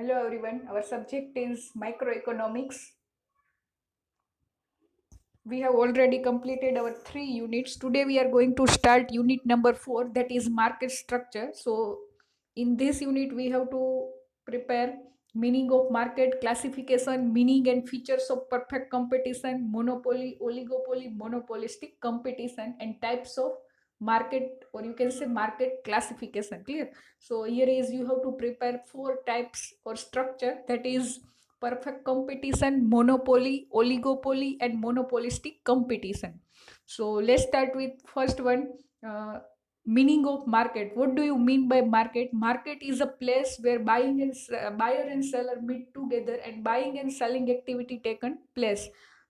Hello everyone, our subject is microeconomics. We have already completed our 3 units. Today we are going to start unit number 4, that is market structure. So in this unit we have to prepare meaning of market, classification, meaning and features of perfect competition, monopoly, oligopoly, monopolistic competition, and types of market, or you can say market classification. Clear? So here is you have to prepare 4 types or structure, that is perfect competition, monopoly, oligopoly, and monopolistic competition. So let's start with first one. Meaning of market. What do you mean by market? Market is a place where buyer and seller meet together and buying and selling activity taken place.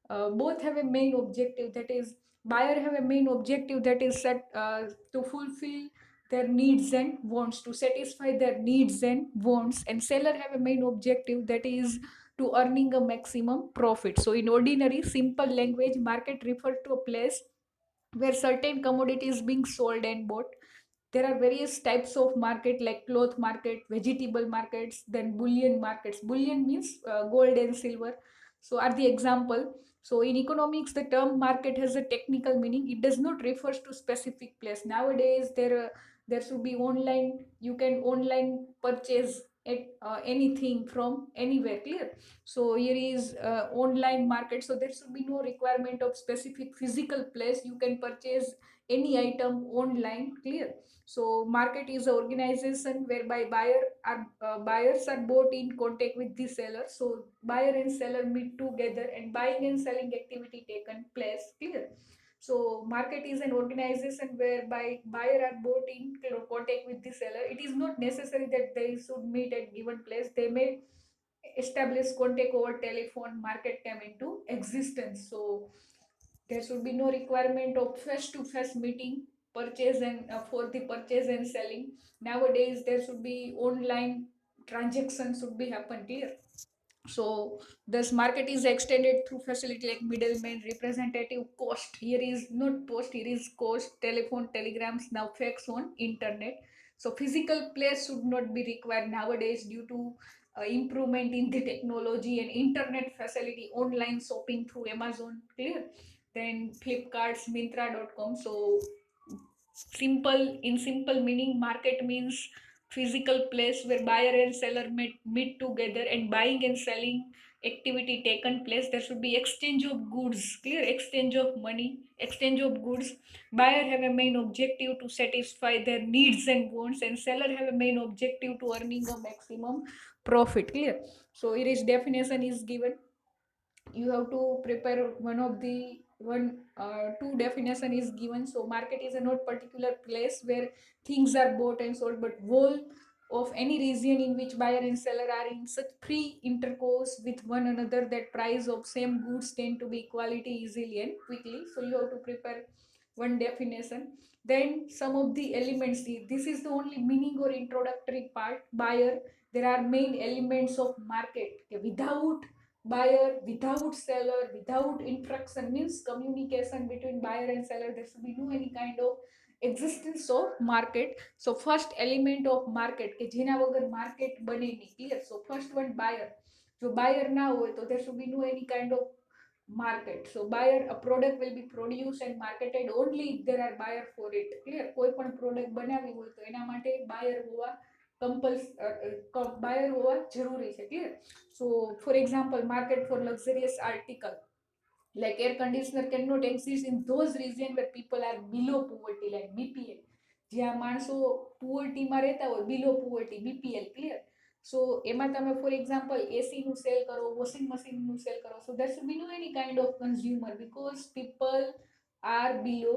Both have a main objective, that is buyer have a main objective, that is set to fulfill their needs and wants, to satisfy their needs and wants, and seller have a main objective, that is to earning a maximum profit. So in ordinary simple language, market refers to a place where certain commodities being sold and bought. There are various types of market like cloth market, vegetable markets, then bullion markets. Bullion means gold and silver. So are the example. So in economics, the term market has a technical meaning. It does not refers to specific place. Nowadays, there should be online. You can online purchase anything from anywhere. Clear? So here is online market. So there should be no requirement of specific physical place. You can purchase any item online. Clear? So market is an organization whereby buyers are both in contact with the seller. So buyer and seller meet together and buying and selling activity taken place. Clear? So market is an organization whereby buyer are both in contact with the seller. It is not necessary that they should meet at given place. They may establish contact over telephone. Market came into existence. So there should be no requirement of face-to-face meeting, purchase and for the purchase and selling. Nowadays, there should be online transactions should be happen. Clear? So this market is extended through facility like middleman, representative, cost. Here is not post, here is cost, telephone, telegrams, now fax on internet. So physical place should not be required nowadays due to improvement in the technology and internet facility, online shopping through Amazon. Clear? Then Flipkart's, Mintra.com. So simple meaning, market means physical place where buyer and seller meet together and buying and selling activity taken place. There should be exchange of goods. Clear? Exchange of money, exchange of goods. Buyer have a main objective to satisfy their needs and wants, and seller have a main objective to earning a maximum profit. Clear? So here is definition is given. You have to prepare one of the one two definition is given. So market is a not particular place where things are bought and sold, but whole of any region in which buyer and seller are in such free intercourse with one another that price of same goods tend to be equality easily and quickly. So you have to prepare one definition. Then some of the elements, this is the only meaning or introductory part. Buyer, there are main elements of market. Okay, without buyer, without seller, without interaction means communication between buyer and seller, there should be no any kind of existence of market. So first element of market કે જેના વગર market બને નહીં. Clear? So first one buyer. જો buyer ના હોય તો there should be no any kind of market. So buyer, a product will be produced and marketed only if there are buyer for it. Clear? કોઈ પણ product બનાવી હોય તો એના માટે buyer હોવા બાયર હોવા જરૂરી છે. Clear? So for example market for luxurious article like air conditioner cannot exist in those regions where people are below poverty line, BPL. જ્યાં માણસો પુઅર્ટીમાં રહેતા હોય, below poverty, BPL. ક્લિયર? સો એમાં તમે ફોર એક્ઝામ્પલ એસીનું સેલ કરો, વોશિંગ મશીનનું સેલ કરો, સો there should be no any kind of consumer because people are below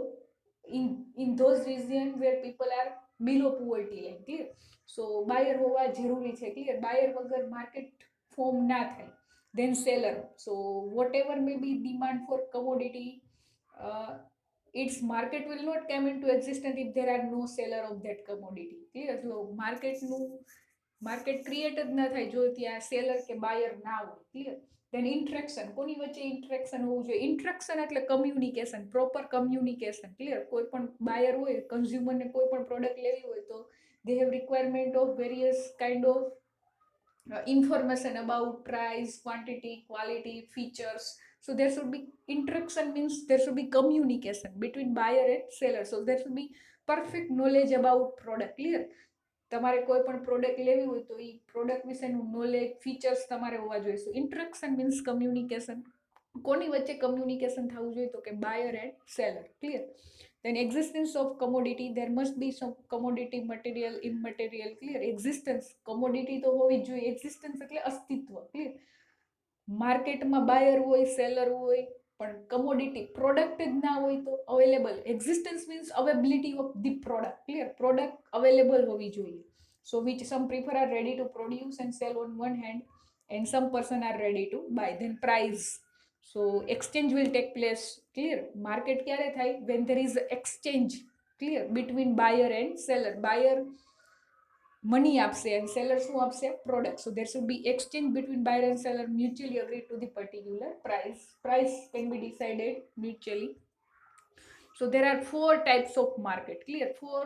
in those regions where people are below poverty line. Clear? સો બાયર હોવા જરૂરી છે. Clear? બાયર વગર market form ના થાય. Then seller. So whatever may be demand for commodity, uh, its market will not come into existence if there are no seller of that commodity. Clear? So market create જ ના થાય જો ત્યાં seller કે buyer ના હોય. Clear? Then interaction. કોની વચ્ચે interaction હોવું જોઈએ? Interaction એટલે communication, proper communication. Clear? કોઈ પણ buyer હોય, consumer ને કોઈ પણ product લેવી હોય તો they have requirement of various kind of information about price, quantity, quality, features. So there should be interaction, means there should be communication between buyer and seller. So there should be perfect knowledge about product. Clear? તમારે કોઈ પણ product લેવી હોય તો એ product વિશેનું knowledge features તમારે હોવા જોઈએ. So interaction means communication. કોની વચ્ચે કમ્યુનિકેશન થવું જોઈએ? તો કે buyer and seller. Clear? then existence of commodity, there must be some commodity, material, immaterial. Clear? existence, commodity તો હોવી જ જોઈએ. existence એટલે અસ્તિત્વ. ક્લિયર? માર્કેટમાં બાયર હોય, સેલર હોય, પણ કમોડિટી પ્રોડક્ટ જ ના હોય તો available. Existence means availability of the product. Clear? Product available હોવી જોઈએ. So which some prefer are ready to produce and sell on one hand and some person are ready to buy. Then price, so exchange will take place. Clear? market ક્યારે થાય? when there is exchange. Clear? between buyer and seller. buyer money આપશે and seller શું આપશે? product. so there should be exchange between buyer and seller, mutually agree to the particular price. Price can be decided mutually. So there are four types of market. Clear? Four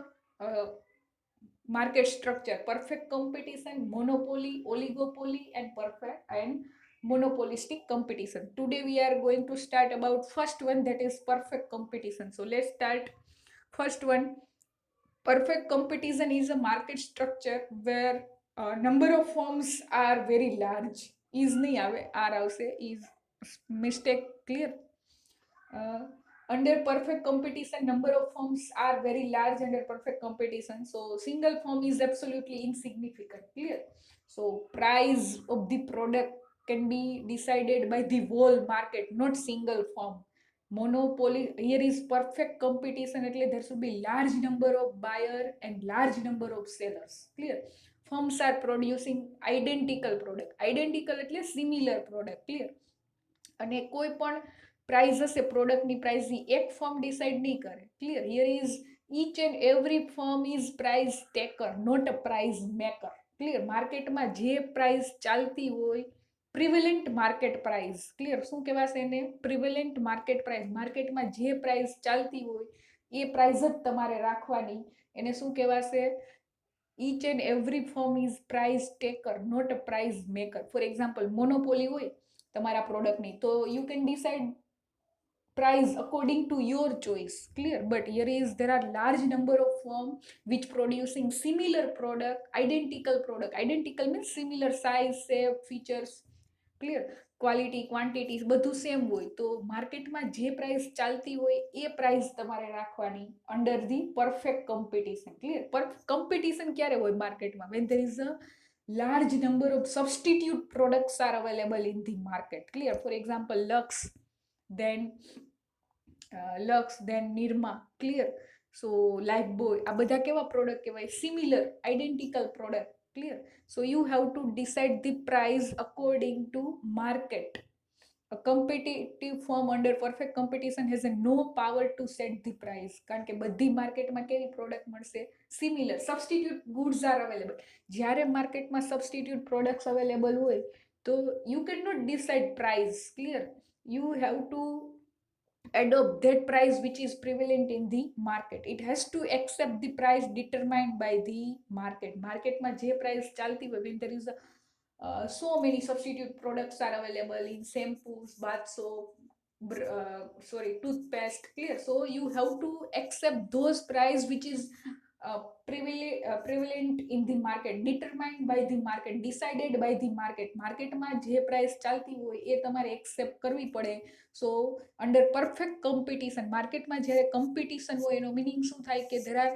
market structure: perfect competition, monopoly, oligopoly, and perfect and monopolistic competition. Today we are going to start about first one, that is perfect competition. So let's start first one. Perfect competition is a market structure where number of firms are very large. Is nahi આવે, r આવશે, is mistake. Clear? Under perfect competition, number of firms are very large under perfect competition. So single firm is absolutely insignificant. Clear? So price of the product can be decided by the whole market, not single firm. Monopoly, here is perfect competition એટલે there should be large number of buyer and large number of sellers. Clear? firms are producing identical product. identical એટલે similar product. Clear? અને કોઈ પણ price હશે, પ્રોડક્ટની price એક firm decide નહીં કરે. Clear? Here is each and every firm is price taker, not a price maker. Clear? માર્કેટમાં જે પ્રાઇસ ચાલતી હોય, પ્રિવેલેન્ટ માર્કેટ પ્રાઇસ. ક્લિયર? શું કહેવાશે એને? પ્રિવેલેન્ટ માર્કેટ પ્રાઇસ. માર્કેટમાં જે પ્રાઇસ ચાલતી હોય એ પ્રાઇસ જ તમારે રાખવાની. એને શું કહેવાશે? each and every firm is price taker, not a price maker. for example, monopoly હોય તમારા પ્રોડક્ટની, તો you can decide price according to your choice. Clear? but here is there are large number of firm which producing similar product, identical product. identical means similar size, shape, features. Clear? Quality, quantities બધું same હોય તો માર્કેટમાં જે price ચાલતી હોય એ price તમારે રાખવાની under the perfect competition. Clear? Competition ક્યારે હોય માર્કેટમાં? when there is a large number of substitute products are available in the market. Clear? for example, then luck, then Nirma. Clear? So life boy, આ બધા કેવા product કહેવાય? Similar, identical product. Clear? So you have two decide the price according to market. A competitive firm under perfect competition has a no power to set the price. કારણ કે બધી માર્કેટમાં કેવી product મળશે? Similar. Substitute goods are available. જ્યારે માર્કેટમાં substitute products available હોય તો you can not decide price. Clear? You have to adopt that price which is prevalent in the market. It has to accept the price determined by the market. માર્કેટમાં જે price ચાલતી હોય, when there is so many substitute products are available in shampoos, bath soap, toothpaste. Clear? so you have to accept those price which is prevalent in the market, determined by the market, decided by the market. માર્કેટમાં જે price ચાલતી હોય એ તમારે accept કરવી પડે. સો under perfect competition, માર્કેટમાં જ્યારે competition હોય એનો મિનિંગ શું થાય? કે there are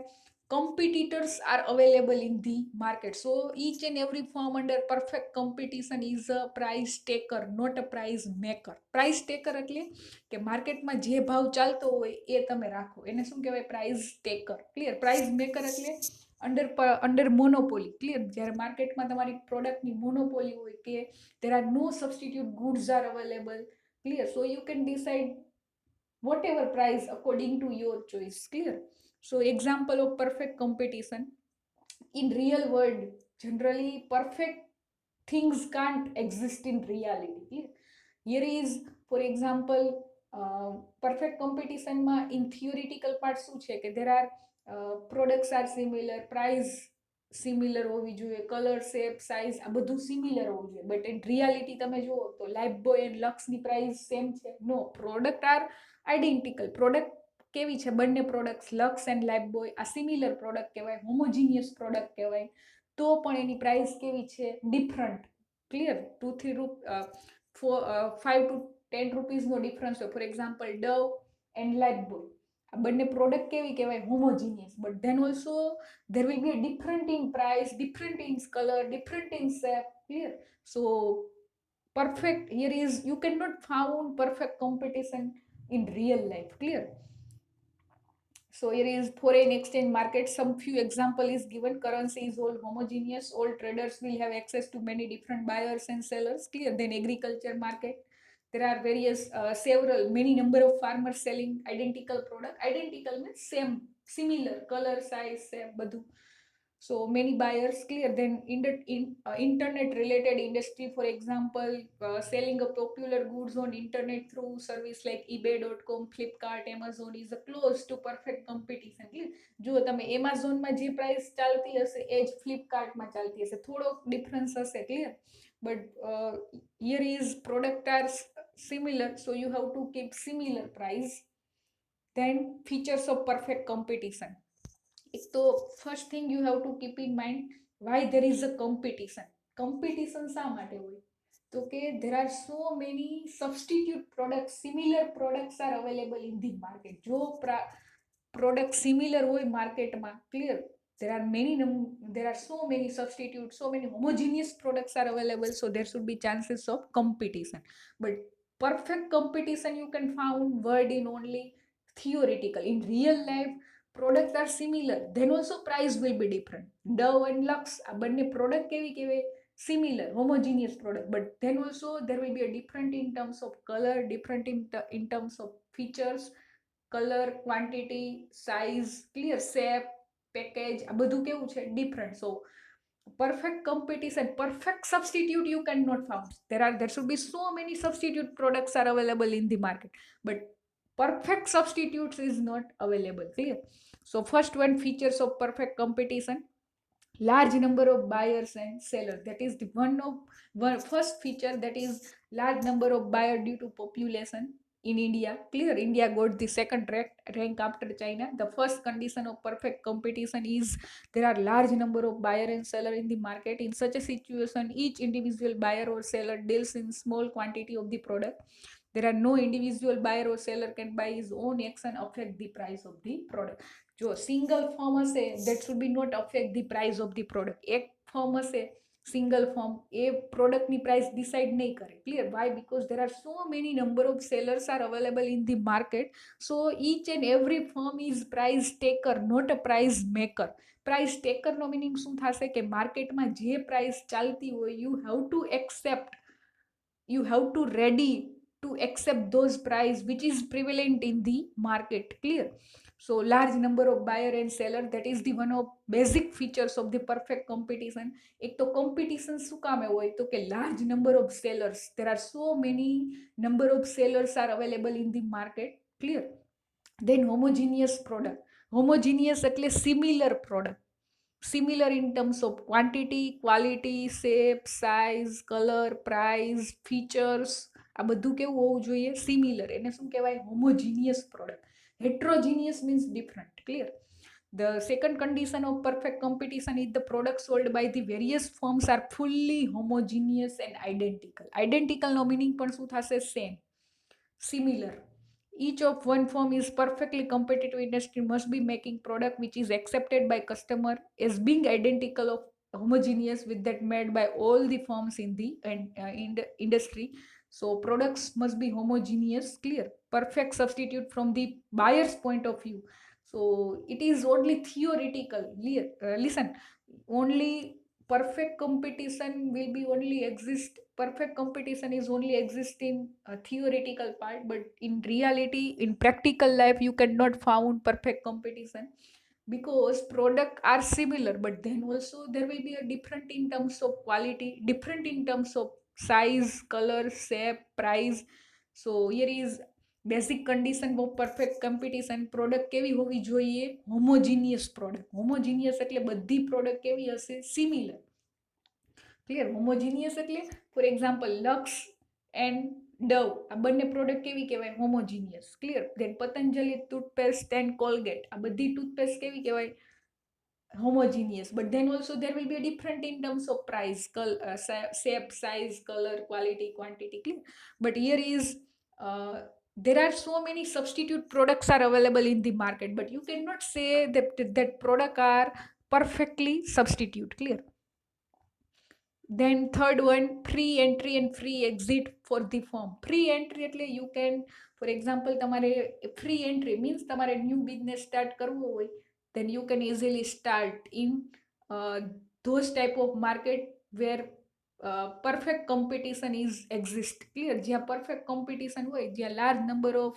competitors are available in the market. So each and every firm under perfect competition is a price taker, not a price maker. price taker એટલે કે માર્કેટમાં જે ભાવ ચાલતો હોય એ તમે રાખો, એને શું કહેવાય? price taker. Clear? price maker એટલે અંડર મોનોપોલી. ક્લિયર? જ્યારે માર્કેટમાં તમારી પ્રોડક્ટની મોનોપોલી હોય કે there are no substitute goods are available. Clear? so you can decide whatever price according to your choice. Clear? so example of perfect competition in real world, generally perfect things can't exist in reality. Clear? here is for example perfect competition in theoretical part શું છે કે there are products are similar, price similar હોવી જોઈએ, colour, shape, size આ બધું similar હોવું જોઈએ. But in reality તમે જુઓ તો લાઈફ બોય એન્ડ લક્સની પ્રાઇસ સેમ છે? No, product are identical. Product કેવી છે? બંને product Lux and Lifebuoy આ સિમિલર પ્રોડક્ટ કહેવાય, હોમોજીનિયસ પ્રોડક્ટ કહેવાય. તો પણ એની પ્રાઇસ કેવી છે? ડિફરન્ટ. ક્લિયર? 5 to 10 રૂપીઝનો ડિફરન્સ હોય. For example Dove and Lifebuoy આ બંને પ્રોડક્ટ કેવી કહેવાય? Homogeneous. But then also there will be a different in price, different in color, different in shape. Clear? So perfect here is you cannot found perfect competition in real life. Clear? So here is foreign exchange market. Some few example is given. Currency is all homogeneous. All traders will have access to many different buyers and sellers. Clear? Then agriculture market. There are various several many number of farmers selling identical product. Identical means same, similar color, size, same બધું. So many buyers. Clear? Then internet related industry, for example selling of popular goods on internet through service like ebay.com, Flipkart, Amazon is a close to perfect competition. Clear? જો તમે એમેઝોનમાં જે price ચાલતી હશે એ જ ફ્લિપકાર્ટમાં ચાલતી હશે, થોડોક ડિફરન્સ હશે. Clear? But here is product are similar, so you have to keep similar price. Then features of perfect competition. So first thing you have to keep in mind why there is a competition. Competition શા માટે હોય? તો કે there are so many substitute products, similar products are available in the market. જો product similar હોય માર્કેટમાં, clear, there are so many substitutes, so many homogeneous products are available, so there should be chances of competition. But perfect competition you can found word in only theoretical. In real life products are similar, then also price will be different. Dove and Lux આ બંને product કેવી કહેવાય? Similar, homogeneous product, but then also there will be a different in terms of color, different in terms of features, color, quantity, size, clear, shape, package આ બધું કેવું છે? Different. So perfect competition, perfect substitute you cannot found. There should be so many substitute products are available in the market, but perfect substitutes is not available. Clear? So first one, features of perfect competition: large number of buyers and sellers. That is the one first feature, that is large number of buyer due to population in India. Clear? India got the second rank after China. The first condition of perfect competition is there are large number of buyer and seller in the market. In such a situation, each individual buyer or seller deals in small quantity of the product. There are no individual buyer or seller can by his own action affect the price of the product. જો single form હશે that should be not affect the price of the product. એક form હશે single form, એ પ્રોડક્ટની price decide નહીં કરે. Clear? Why? Because there are so many number of sellers are available in the market, so each and every firm is price taker, not a price maker. Price ટેકરનો meaning શું થશે? કે માર્કેટમાં જે price ચાલતી હોય you have to accept, you have to ready to accept those price which is prevalent in the market. Clear? So large number of buyer and seller, that is the one of basic features of the perfect competition. એક તો competition શું કામે હોય? તો કે large number of sellers, there are so many number of sellers are available in the market. Clear? Then homogeneous product. Homogeneous એટલે similar product. Similar in terms of quantity, quality, shape, size, color, price, features આ બધું કેવું હોવું જોઈએ? Similar. એને શું કહેવાય? Homogeneous product. Heterogeneous means different. Clear? The second condition of perfect competition is the products sold by the various firms are fully homogeneous and identical. Identical no meaning પણ શું થશે? Same, similar. Each of one firm is perfectly competitive industry must be making product which is accepted by customer as being identical of homogeneous with that made by all the firms in the industry. So products must be homogeneous. Clear? Perfect substitute from the buyer's point of view. So it is only theoretical. Listen, only perfect competition will be only exist, perfect competition is only exist in a theoretical part, but in reality, in practical life, you cannot found perfect competition because product are similar, but then also there will be a different in terms of quality, different in terms of size, color, shape, price. So here is basic condition of perfect competition, product કેવી હોવી જોઈએ? Homogeneous product. Homogeneous એટલે બધી product કેવી હશે? Similar. Clear? Homogeneous એટલે for example Lux and Dove, આ બંને પ્રોડક્ટ કેવી કહેવાય? Homogeneous. Clear? Then Patanjali toothpaste and Colgate, આ બધી ટૂથપેસ્ટ કેવી કહેવાય? Homogeneous. But then also there will be a different in terms of price, shape, size, color, quality, quantity. Clear? But here is there are so many substitute products are available in the market, but you cannot say that product are perfectly substitute. Clear? Then third one, free entry and free exit for the firm. Free entry એટલે you can, for example, તમારે free entry means તમારે new business start કરવો હોય, then you can easily start in those type of market where perfect competition is exist. Clear? જ્યાં perfect competition હોય, જ્યાં large number of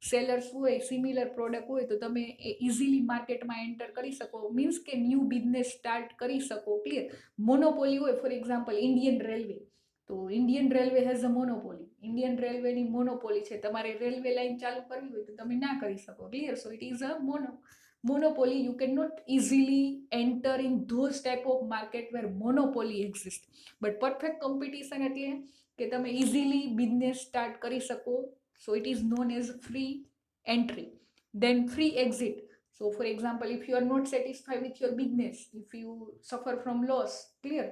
sellers હોય, similar product હોય, તો તમે ઇઝીલી માર્કેટમાં એન્ટર કરી શકો, મીન્સ કે ન્યૂ બિઝનેસ સ્ટાર્ટ કરી શકો. ક્લિયર? મોનોપોલી હોય, ફોર એક્ઝામ્પલ ઇન્ડિયન રેલવે, તો Indian railway has a monopoly. Indian રેલવેની મોનોપોલી છે, તમારે રેલવે લાઇન ચાલુ કરવી હોય તો તમે ના કરી શકો. Clear? So it is a monopoly. You cannot easily enter in those type of market where monopoly exists. But perfect competition એટલે કે તમે ઇઝીલી બિઝનેસ સ્ટાર્ટ કરી શકો. So it is known as free entry. Then free exit. So for example, if you are not satisfied with your business, if you suffer from loss, clear?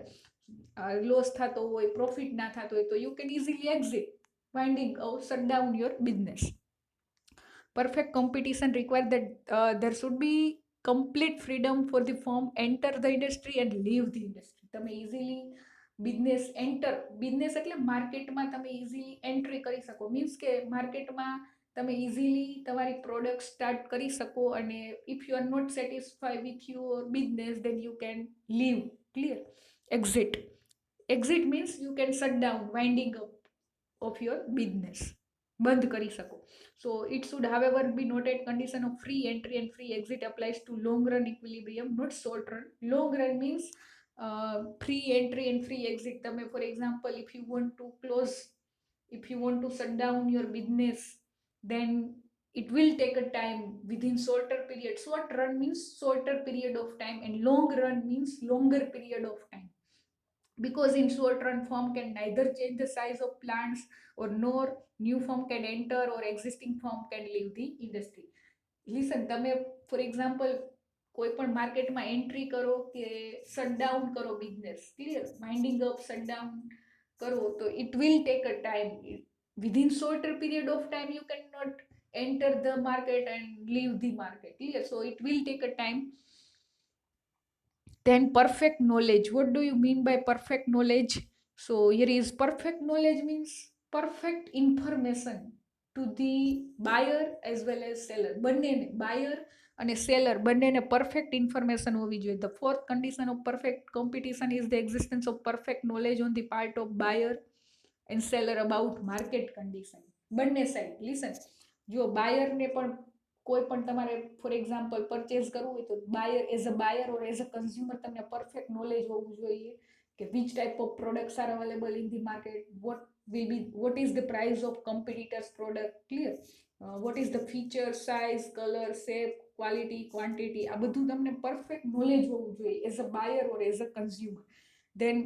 Loss થતો હોય, profit ના થતો હોય, તો you can easily exit, winding or shut down your business. Perfect competition requires that there should be complete freedom for the firm enter the industry and leave the industry. તમે easily business એટલે માર્કેટમાં તમે easily entry કરી શકો, means કે માર્કેટમાં તમે easily તમારી પ્રોડક્ટ સ્ટાર્ટ કરી શકો, અને if you are not satisfy with your business then you can leave. Clear? Exit means you can shut down, winding up of your business, બંધ કરી શકો. So it should however be noted condition of free entry and free exit applies to long run equilibrium, not short run. Long run means free entry and free exit. તમે for example, if you want to close, if you want to shut down your business, then it will take a time within shorter period. Short run means shorter period of time, and long run means longer period of time. Because in short run, firm can neither change the size of plants or nor new firm can enter or existing firm can leave the industry. Listen, તમે for example કોઈ પણ માર્કેટમાં entry કરો કે shutdown કરો business, clear? Winding up, shutdown કરો, તો it will take a time. within shorter period of time you cannot enter the market and leave the market. Clear? So it will take a time. Then perfect knowledge. What do you mean by perfect knowledge? So here is perfect knowledge means perfect information to the buyer as well as seller. બંનેને, buyer અને seller બંનેને perfect information હોવી જોઈએ. The fourth condition of perfect competition is the existence of perfect knowledge on the part of buyer and seller about market condition. બંને side. Listen, જો બાયરને પણ કોઈ પણ તમારે ફોર એક્ઝામ્પલ પરચેઝ કરવું હોય, તો buyer as a buyer or as a consumer તમને પરફેક્ટ નોલેજ હોવું જોઈએ કે which type of products are available in the market, what is the price of competitors product. Clear? What is the feature, size, color, shape, quality, quantity, આ બધું તમને perfect knowledge હોવું જોઈએ as a buyer or as a consumer. Then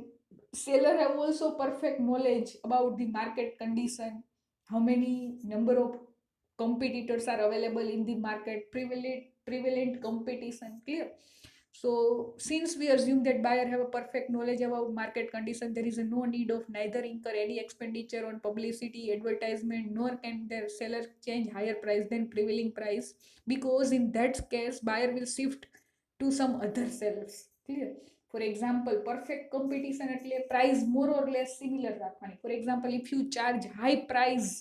seller have also perfect knowledge about the market condition, how many number of competitors are available in the market, prevalent competition. Clear? So since we assume that buyer have a perfect knowledge about market condition, there is no need of neither incur any expenditure on publicity, advertisement, nor can their seller change higher price than prevailing price, because in that case buyer will shift to some other sellers. Clear? For example, perfect competition એટલે price more or less similar રાખવાની. For example, if you charge high price,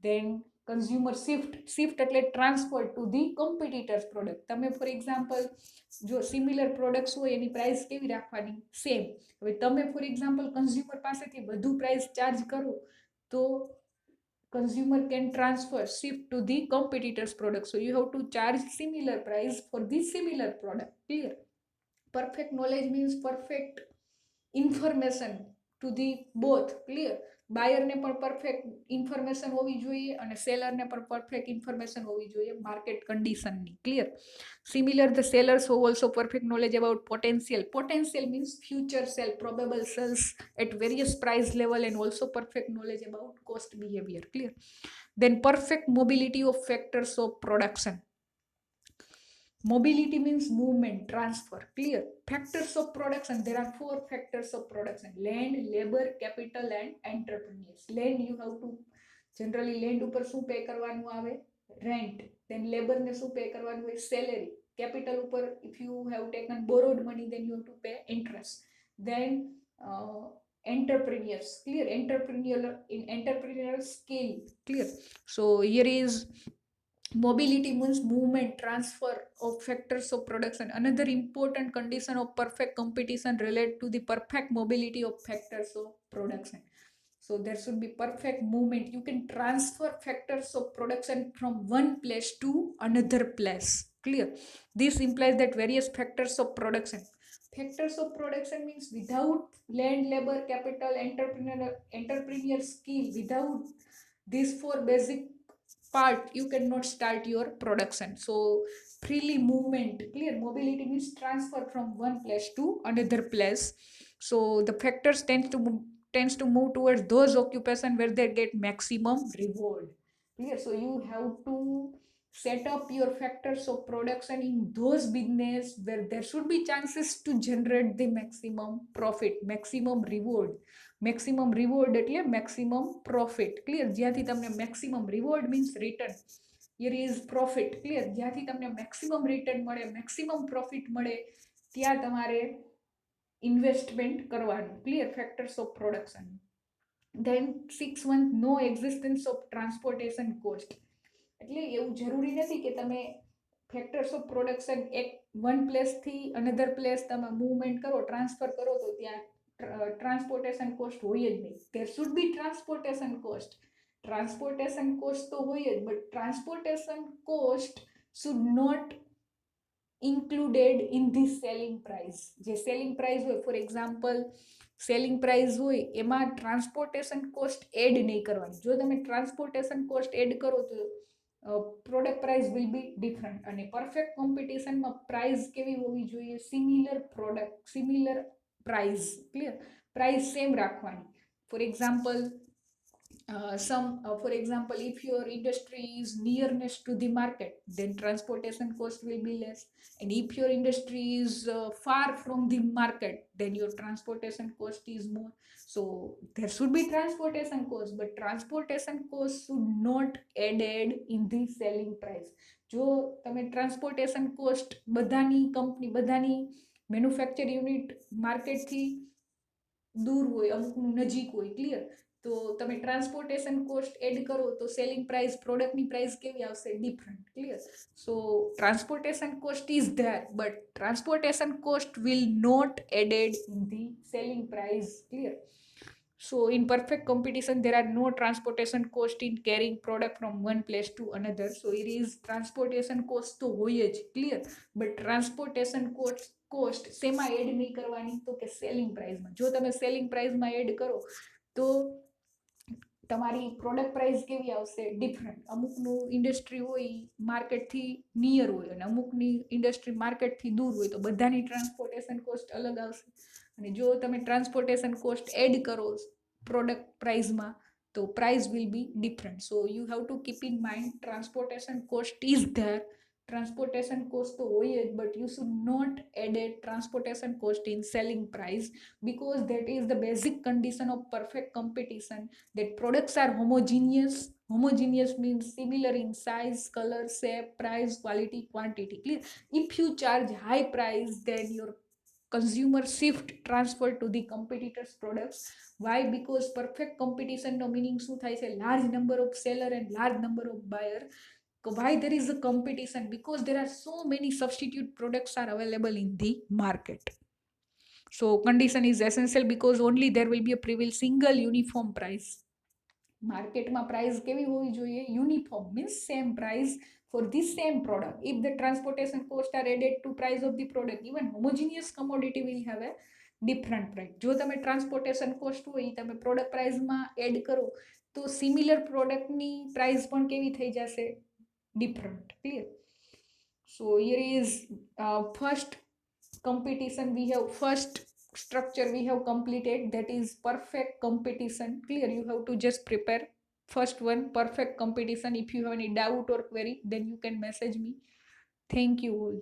then consumer shift એટલે transfer to the competitors product. તમે for example જો similar products હોય એની price કેવી રાખવાની? Same. હવે તમે for example consumer પાસેથી વધુ price charge કરો, તો consumer can transfer, shift to the competitors product. So you have to charge similar price for the similar product. Clear? Perfect knowledge means perfect information to the both. Clear? બાયરને પણ perfect information હોવી જોઈએ અને સેલરને પણ perfect information હોવી જોઈએ market કન્ડિશનની. Clear? Similar, the sellers who also perfect knowledge about potential. Potential means future sell, probable sales at various price level, and also perfect knowledge about cost behavior. Clear? Then perfect mobility of factors of production. Mobility means movement, transfer. Clear? Factors of production. There are 4 factors of production: land, labor, capital, and entrepreneurs. Land, you have to generally land ઉપર શું pay કરવાનું આવે? Rent. Then labor ને શું pay કરવાનું હોય? Salary. Capital ઉપર, if you have taken borrowed money, then you have to pay interest. Then entrepreneurs. Clear? Entrepreneurial skill. Clear? So here is mobility means movement, transfer of factors of production. Another important condition of perfect competition relate to the perfect mobility of factors of production. So there should be perfect movement. You can transfer factors of production from one place to another place. Clear? This implies that various factors of production. Factors of production means without land, labor, capital, entrepreneurial skill, without these 4 basic part, you cannot start your production. So freely movement. Clear? Mobility means transfer from one place to another place. So the factors tends to move towards those occupation where they get maximum reward. Clear? So you have to set up your factors of production in those business where there should be chances to generate the maximum profit, maximum reward. Maximum reward એટલે maximum profit. Clear? જ્યાંથી તમને maximum reward means return, here is profit. Clear? જ્યાંથી તમને maximum return મળે, maximum profit મળે, ત્યાં તમારે investment કરવાનું. Clear? Factors of production. Then 6 1, no existence of transportation cost. એટલે એવું જરૂરી નથી કે તમે ફેક્ટર્સ ઓફ પ્રોડક્શન એક વન પ્લેસથી અનધર પ્લેસ તમે મૂવમેન્ટ કરો, ટ્રાન્સફર કરો, તો ત્યાં ટ્રાન્સપોર્ટેશન કોસ્ટ હોય જ નહીં. There should be transportation cost. Transportation cost તો હોય જ, but transportation cost should not included in the selling price. જે સેલિંગ પ્રાઇસ હોય, ફોર એક્ઝામ્પલ સેલિંગ પ્રાઇસ હોય એમાં ટ્રાન્સપોર્ટેશન કોસ્ટ એડ નહીં કરવાની. જો તમે ટ્રાન્સપોર્ટેશન કોસ્ટ એડ કરો તો product price will be different. અને પરફેક્ટ કોમ્પિટિશનમાં પ્રાઇસ કેવી હોવી જોઈએ? Similar product, similar price. Clear? Price same રાખવાની. For example, for example, if your industry is nearness to the market, then transportation cost will be less. And if your industry is far from the market, then your transportation cost is more. So there should be transportation cost, but transportation cost should not added in the selling price. જો તમે transportation cost બધાની company, બધાની manufacture unit માર્કેટથી દૂર હોય, અમુકનું નજીક હોય, clear, તો તમે ટ્રાન્સપોર્ટેશન કોસ્ટ એડ કરો તો સેલિંગ પ્રાઇસ, પ્રોડક્ટની પ્રાઇસ કેવી આવશે? Different. Clear? So transportation cost is there, but transportation cost will not added in the selling price. Clear? So in perfect competition, there are no transportation cost in carrying product from one place to another. So it is transportation cost તો હોય જ. Clear? But transportation cost શેમાં add નહીં કરવાની? તો કે selling પ્રાઇસમાં. જો તમે સેલિંગ પ્રાઇસમાં એડ કરો તો તમારી પ્રોડક્ટ પ્રાઇસ કેવી આવશે? ડિફરન્ટ. અમુકનું ઇન્ડસ્ટ્રી હોય માર્કેટથી નિયર હોય અને અમુકની ઇન્ડસ્ટ્રી માર્કેટથી દૂર હોય, તો બધાની ટ્રાન્સપોર્ટેશન કોસ્ટ અલગ આવશે. અને જો તમે ટ્રાન્સપોર્ટેશન કોસ્ટ એડ કરો પ્રોડક્ટ પ્રાઇસમાં તો price will be different. So you have to keep in mind transportation cost is there. Transportation cost તો હોય જ, but you should not added transportation cost in selling price, because that is the basic condition of perfect competition, that products are homogeneous. Homogeneous means similar in size, color, shape, price, quality, quantity. Clear? If you charge high price, then your consumer shift transfer to the competitors products. Why? Because perfect competition no meaning શું થાય છે? large number of seller and large number of buyer. Why there is a competition? Because there are so many substitute products are available in the market. So condition is essential because only there will be a prevail single uniform price. માર્કેટમાં price કેવી હોવી જોઈએ? Uniform means same price for this same product. If the transportation costs are added to price of the product, even homogeneous commodity will have a different price. જો તમે transportation cost હોય એ તમે product પ્રાઇસમાં add કરો તો similar પ્રોડક્ટની price પણ કેવી થઈ જશે? Different. Clear? So here is first competition we have, first structure we have completed, that is perfect competition. Clear? You have to just prepare first one, perfect competition. If you have any doubt or query, then you can message me. Thank you all.